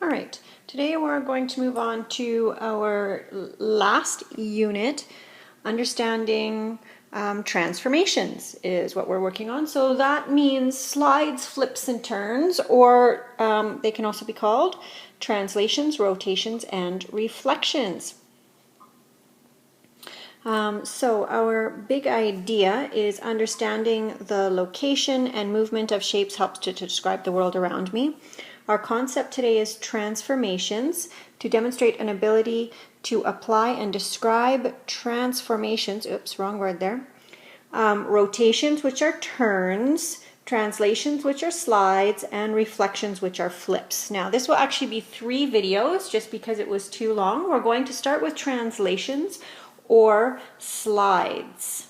All right, today we're going to move on to our last unit. Understanding transformations is what we're working on. So that means slides, flips, and turns, or they can also be called translations, rotations, and reflections. So our big idea is understanding the location and movement of shapes helps to describe the world around me. Our concept today is transformations, to demonstrate an ability to apply and describe transformations, oops, wrong word there, rotations, which are turns, translations, which are slides, and reflections, which are flips. Now, this will actually be 3 videos just because it was too long. We're going to start with translations or slides.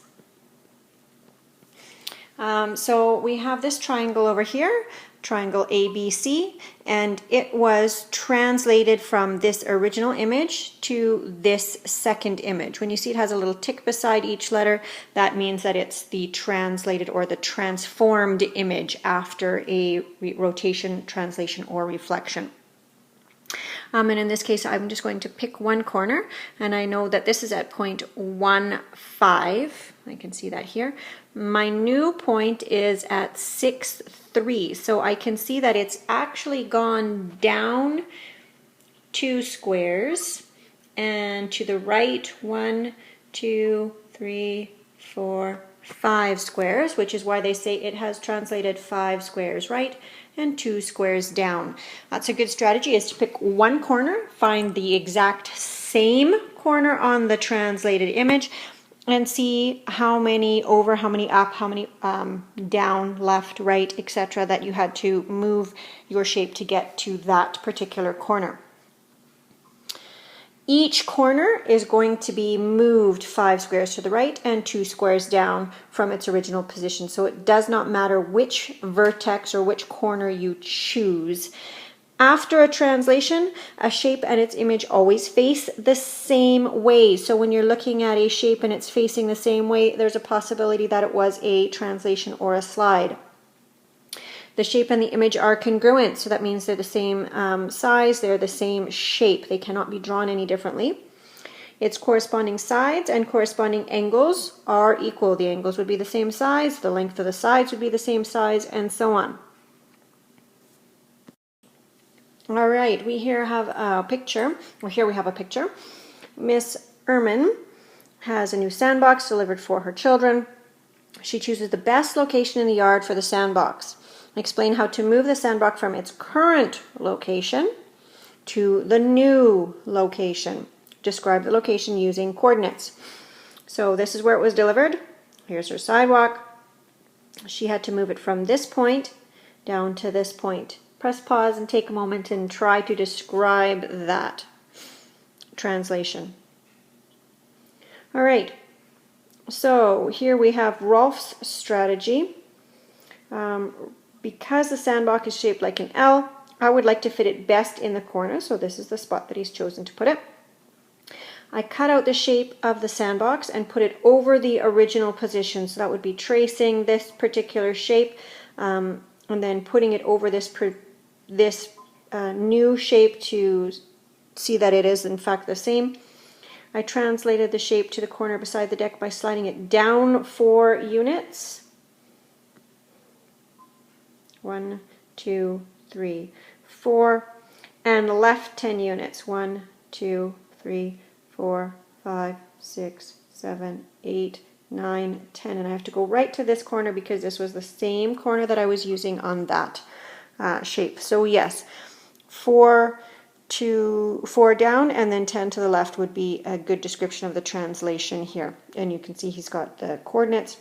So we have this triangle over here, triangle ABC, and it was translated from this original image to this second image. When you see it has a little tick beside each letter, that means that it's the translated or the transformed image after a rotation, translation, or reflection. And in this case, I'm just going to pick one corner, and I know that this is at point 1, 5. I can see that here. My new point is at 6, 3. So I can see that it's actually gone down 2 squares, and to the right 1, 2, 3, 4, 5 squares, which is why they say it has translated 5 squares right and 2 squares down. That's a good strategy, is to pick one corner, find the exact same corner on the translated image, and see how many over, how many up, how many down, left, right, etc. that you had to move your shape to get to that particular corner. Each corner is going to be moved 5 squares to the right and 2 squares down from its original position. So it does not matter which vertex or which corner you choose. After a translation, a shape and its image always face the same way. So when you're looking at a shape and it's facing the same way, there's a possibility that it was a translation or a slide. The shape and the image are congruent, so that means they're the same size, they're the same shape. They cannot be drawn any differently. Its corresponding sides and corresponding angles are equal. The angles would be the same size, the length of the sides would be the same size, and so on. All right, we here have a picture. Miss Ehrman has a new sandbox delivered for her children. She chooses the best location in the yard for the sandbox. Explain how to move the sandbox from its current location to the new location. Describe the location using coordinates. So this is where it was delivered. Here's her sidewalk. She had to move it from this point down to this point. Press pause and take a moment and try to describe that translation. All right. So here we have Rolf's strategy. Because the sandbox is shaped like an L, I would like to fit it best in the corner, so this is the spot that he's chosen to put it. I cut out the shape of the sandbox and put it over the original position, so that would be tracing this particular shape and then putting it over this new shape to see that it is in fact the same. I translated the shape to the corner beside the deck by sliding it down 4 units. 1, 2, 3, 4, and left 10 units. 1, 2, 3, 4, 5, 6, 7, 8, 9, 10. And I have to go right to this corner because this was the same corner that I was using on that shape. So yes, 4 down and then 10 to the left would be a good description of the translation here. And you can see he's got the coordinates.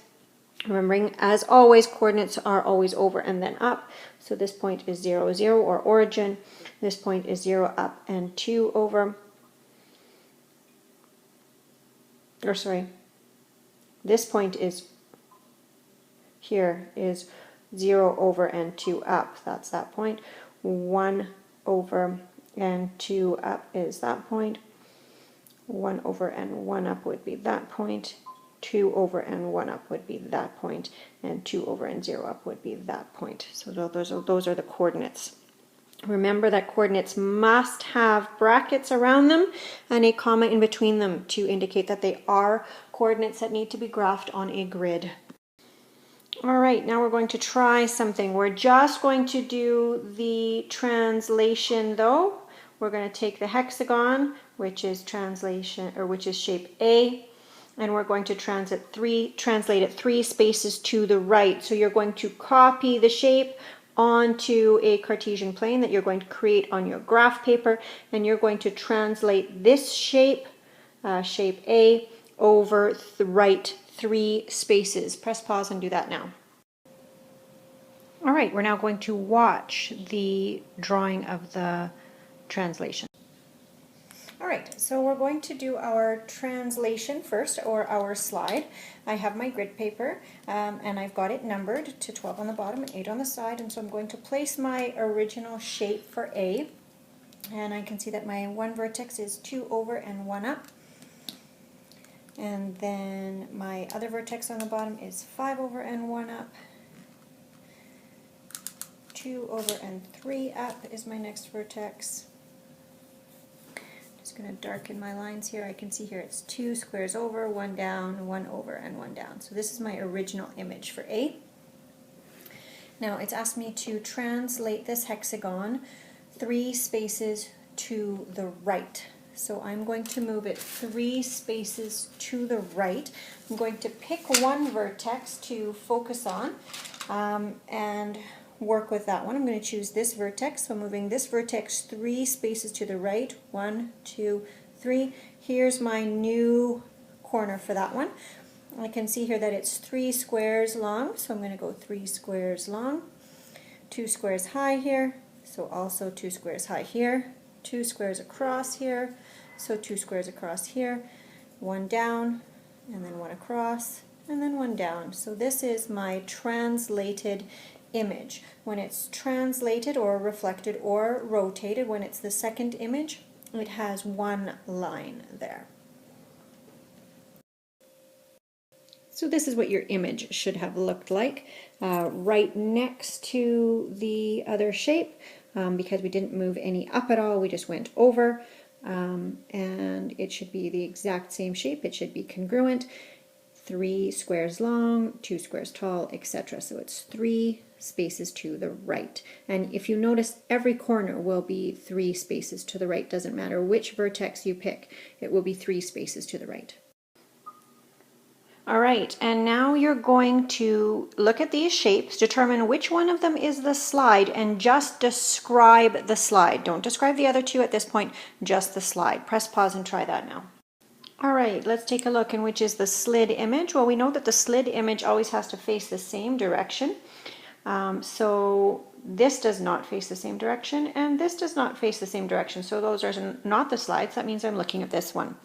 Remembering, as always, coordinates are always over and then up. So this point is 0, 0, or origin. This point is 0, up, and 2 over. Or sorry, this point is here is 0 over and 2 up. That's that point. 1 over and 2 up is that point. 1 over and 1 up would be that point. 2 over and 1 up would be that point, and 2 over and 0 up would be that point. So those are the coordinates. Remember that coordinates must have brackets around them and a comma in between them to indicate that they are coordinates that need to be graphed on a grid. All right, now we're going to try something. We're just going to do the translation though. We're going to take the hexagon, which is shape A, and we're going to translate it 3 spaces to the right. So you're going to copy the shape onto a Cartesian plane that you're going to create on your graph paper, and you're going to translate this shape, shape A, over the right 3 spaces. Press pause and do that now. All right, we're now going to watch the drawing of the translation. All right, so we're going to do our translation first, or our slide. I have my grid paper, and I've got it numbered to 12 on the bottom and 8 on the side, and so I'm going to place my original shape for A, and I can see that my one vertex is 2 over and 1 up, and then my other vertex on the bottom is 5 over and 1 up, 2 over and 3 up is my next vertex. Just going to darken my lines here. I can see here it's 2 squares over, 1 down, 1 over, and 1 down. So this is my original image for A. Now it's asked me to translate this hexagon 3 spaces to the right. So I'm going to move it 3 spaces to the right. I'm going to pick one vertex to focus on and work with that one. I'm going to choose this vertex, so I'm moving this vertex 3 spaces to the right. 1, 2, 3. Here's my new corner for that one. I can see here that it's 3 squares long, so I'm going to go 3 squares long. 2 squares high here, so also 2 squares high here. 2 squares across here, so 2 squares across here. 1 down, and then 1 across, and then 1 down. So this is my translated image. When it's translated or reflected or rotated, when it's the second image, it has 1 line there. So this is what your image should have looked like. Right next to the other shape, because we didn't move any up at all, we just went over, and it should be the exact same shape. It should be congruent. 3 squares long, 2 squares tall, etc. So it's 3 spaces to the right. And if you notice, every corner will be 3 spaces to the right. Doesn't matter which vertex you pick, it will be 3 spaces to the right. All right, and now you're going to look at these shapes, determine which one of them is the slide, and just describe the slide. Don't describe the other 2 at this point, just the slide. Press pause and try that now. All right, let's take a look in which is the slid image. Well, we know that the slid image always has to face the same direction. So this does not face the same direction, and this does not face the same direction. So those are not the slides. That means I'm looking at this one.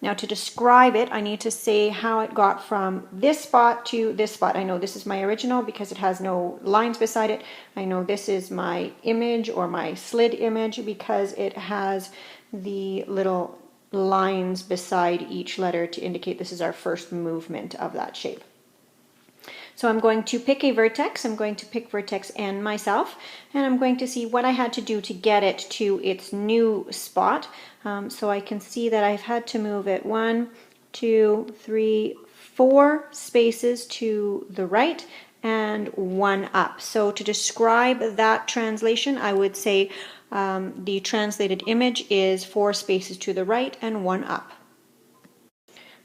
Now to describe it, I need to say how it got from this spot to this spot. I know this is my original because it has no lines beside it. I know this is my image or my slid image because it has the little lines beside each letter to indicate this is our first movement of that shape. So I'm going to pick a vertex. I'm going to pick vertex N myself, and I'm going to see what I had to do to get it to its new spot. So I can see that I've had to move it 1, 2, 3, 4 spaces to the right and 1 up. So to describe that translation, I would say the translated image is 4 spaces to the right and 1 up.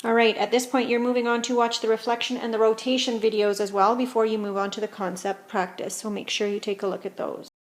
All right, at this point you're moving on to watch the reflection and the rotation videos as well before you move on to the concept practice. So make sure you take a look at those.